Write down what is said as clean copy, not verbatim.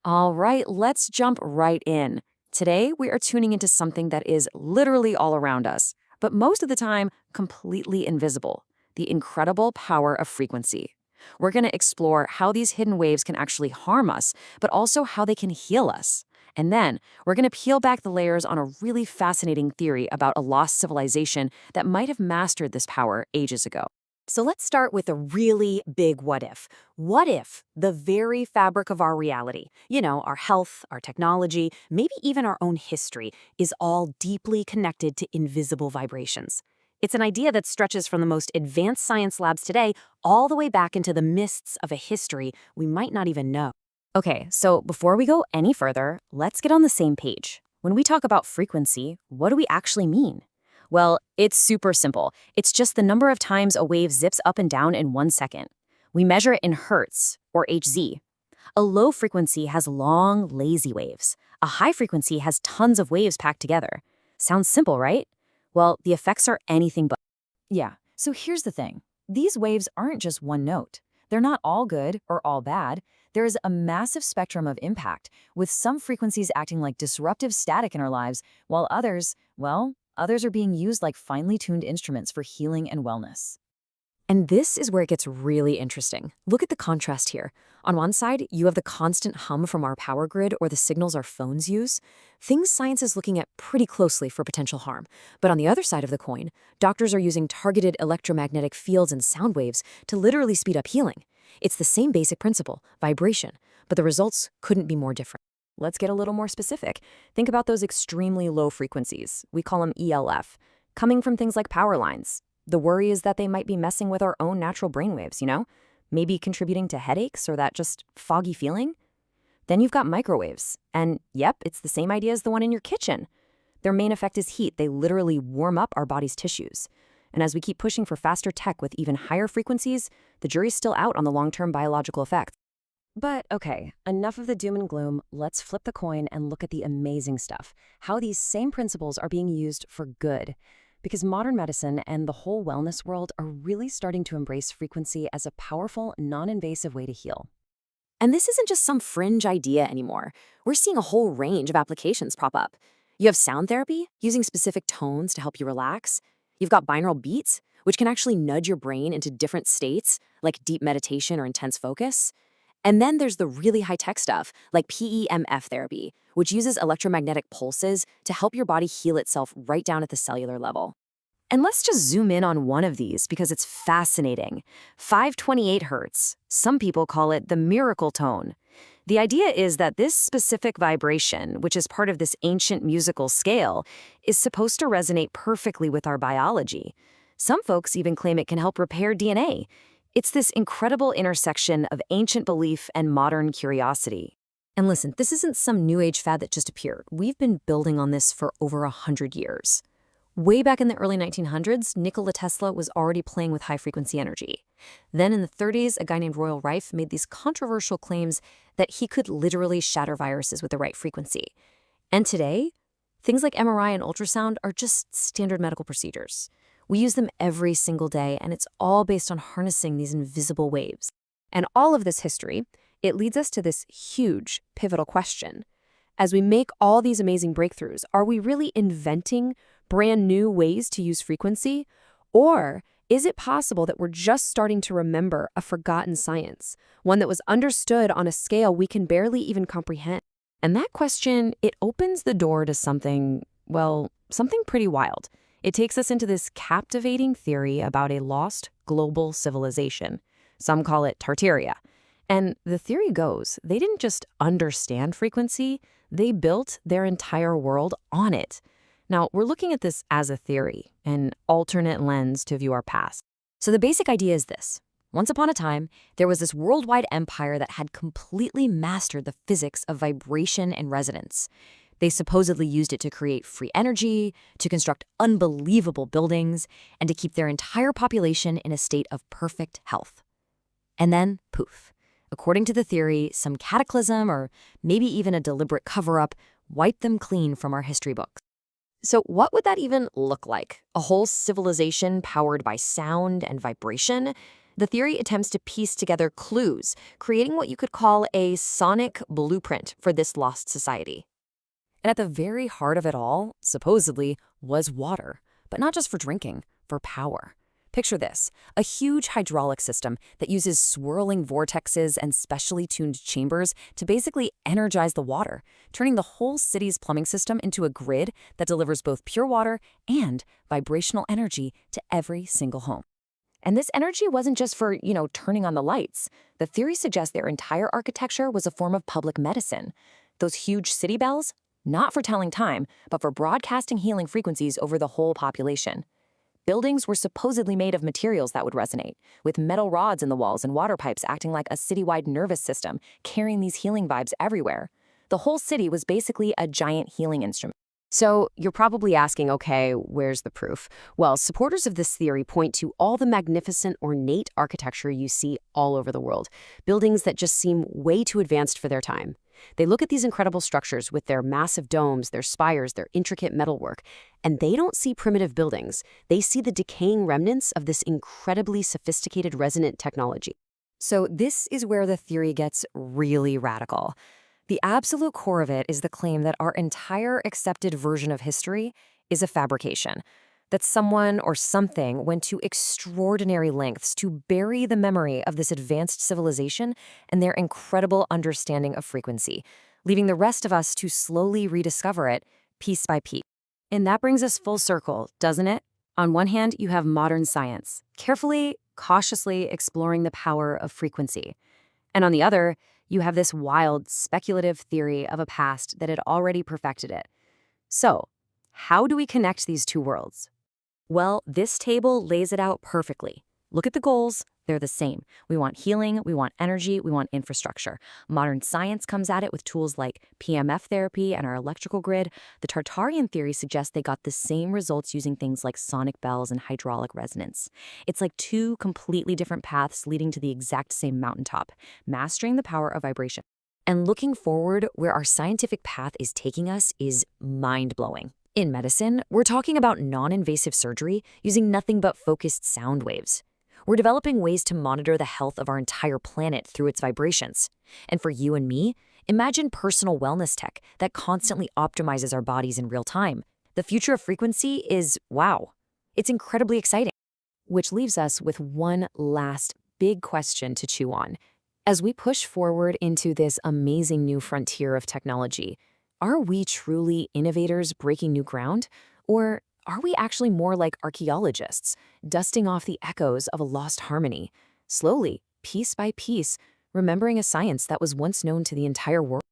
All right, let's jump right in. Today, we are tuning into something that is literally all around us, but most of the time, completely invisible: the incredible power of frequency. We're going to explore how these hidden waves can actually harm us, but also how they can heal us. And then, we're going to peel back the layers on a really fascinating theory about a lost civilization that might have mastered this power ages ago. So let's start with a really big what if. What if the very fabric of our reality, our health, our technology, maybe even our own history, is all deeply connected to invisible vibrations? It's an idea that stretches from the most advanced science labs today all the way back into the mists of a history we might not even know. Okay, so before we go any further, let's get on the same page. When we talk about frequency, what do we actually mean? Well, it's super simple. It's just the number of times a wave zips up and down in 1 second. We measure it in hertz, or Hz. A low frequency has long, lazy waves. A high frequency has tons of waves packed together. Sounds simple, right? Well, the effects are anything but. Yeah, so here's the thing. These waves aren't just one note. They're not all good or all bad. There is a massive spectrum of impact, with some frequencies acting like disruptive static in our lives, while others are being used like finely tuned instruments for healing and wellness. And this is where it gets really interesting. Look at the contrast here. On one side, you have the constant hum from our power grid or the signals our phones use, things science is looking at pretty closely for potential harm. But on the other side of the coin, doctors are using targeted electromagnetic fields and sound waves to literally speed up healing. It's the same basic principle, vibration, but the results couldn't be more different. Let's get a little more specific. Think about those extremely low frequencies. We call them ELF, coming from things like power lines. The worry is that they might be messing with our own natural brainwaves, maybe contributing to headaches or that just foggy feeling. Then you've got microwaves, and yep, it's the same idea as the one in your kitchen. Their main effect is heat. They literally warm up our body's tissues. And as we keep pushing for faster tech with even higher frequencies, the jury's still out on the long-term biological effects. But okay, enough of the doom and gloom. Let's flip the coin and look at the amazing stuff, how these same principles are being used for good. Because modern medicine and the whole wellness world are really starting to embrace frequency as a powerful, non-invasive way to heal. And this isn't just some fringe idea anymore. We're seeing a whole range of applications pop up. You have sound therapy, using specific tones to help you relax. You've got binaural beats, which can actually nudge your brain into different states, like deep meditation or intense focus. And then there's the really high-tech stuff, like PEMF therapy, which uses electromagnetic pulses to help your body heal itself right down at the cellular level. And let's just zoom in on one of these because it's fascinating. 528 hertz. Some people call it the miracle tone. The idea is that this specific vibration, which is part of this ancient musical scale, is supposed to resonate perfectly with our biology. Some folks even claim it can help repair DNA. It's this incredible intersection of ancient belief and modern curiosity. And listen, this isn't some new age fad that just appeared. We've been building on this for over 100 years. Way back in the early 1900s, Nikola Tesla was already playing with high-frequency energy. Then in the 30s, a guy named Royal Rife made these controversial claims that he could literally shatter viruses with the right frequency. And today, things like MRI and ultrasound are just standard medical procedures. We use them every single day, and it's all based on harnessing these invisible waves. And all of this history, it leads us to this huge, pivotal question. As we make all these amazing breakthroughs, are we really inventing brand new ways to use frequency? Or is it possible that we're just starting to remember a forgotten science, one that was understood on a scale we can barely even comprehend? And that question, it opens the door to something pretty wild. It takes us into this captivating theory about a lost global civilization. Some call it Tartaria. And the theory goes, they didn't just understand frequency, they built their entire world on it. Now, we're looking at this as a theory, an alternate lens to view our past. So the basic idea is this. Once upon a time, there was this worldwide empire that had completely mastered the physics of vibration and resonance. They supposedly used it to create free energy, to construct unbelievable buildings, and to keep their entire population in a state of perfect health. And then, poof. According to the theory, some cataclysm or maybe even a deliberate cover-up wiped them clean from our history books. So what would that even look like? A whole civilization powered by sound and vibration? The theory attempts to piece together clues, creating what you could call a sonic blueprint for this lost society. And at the very heart of it all, supposedly, was water. But not just for drinking, for power. Picture this, a huge hydraulic system that uses swirling vortexes and specially tuned chambers to basically energize the water, turning the whole city's plumbing system into a grid that delivers both pure water and vibrational energy to every single home. And this energy wasn't just for, turning on the lights. The theory suggests their entire architecture was a form of public medicine. Those huge city bells, not for telling time, but for broadcasting healing frequencies over the whole population. Buildings were supposedly made of materials that would resonate, with metal rods in the walls and water pipes acting like a citywide nervous system, carrying these healing vibes everywhere. The whole city was basically a giant healing instrument. So you're probably asking, okay, where's the proof? Well, supporters of this theory point to all the magnificent, ornate architecture you see all over the world, buildings that just seem way too advanced for their time. They look at these incredible structures with their massive domes, their spires, their intricate metalwork, and they don't see primitive buildings. They see the decaying remnants of this incredibly sophisticated resonant technology. So this is where the theory gets really radical. The absolute core of it is the claim that our entire accepted version of history is a fabrication, that someone or something went to extraordinary lengths to bury the memory of this advanced civilization and their incredible understanding of frequency, leaving the rest of us to slowly rediscover it piece by piece. And that brings us full circle, doesn't it? On one hand, you have modern science, carefully, cautiously exploring the power of frequency. And on the other, you have this wild, speculative theory of a past that had already perfected it. So, how do we connect these two worlds? Well, this table lays it out perfectly. Look at the goals. They're the same. We want healing, we want energy, we want infrastructure. Modern science comes at it with tools like PMF therapy and our electrical grid. The Tartarian theory suggests they got the same results using things like sonic bells and hydraulic resonance. It's like two completely different paths leading to the exact same mountaintop, mastering the power of vibration. And looking forward, where our scientific path is taking us is mind-blowing. In medicine, we're talking about non-invasive surgery using nothing but focused sound waves. We're developing ways to monitor the health of our entire planet through its vibrations. And for you and me, imagine personal wellness tech that constantly optimizes our bodies in real time. The future of frequency is, wow, it's incredibly exciting. Which leaves us with one last big question to chew on. As we push forward into this amazing new frontier of technology, are we truly innovators breaking new ground? Or are we actually more like archaeologists, dusting off the echoes of a lost harmony, slowly, piece by piece, remembering a science that was once known to the entire world?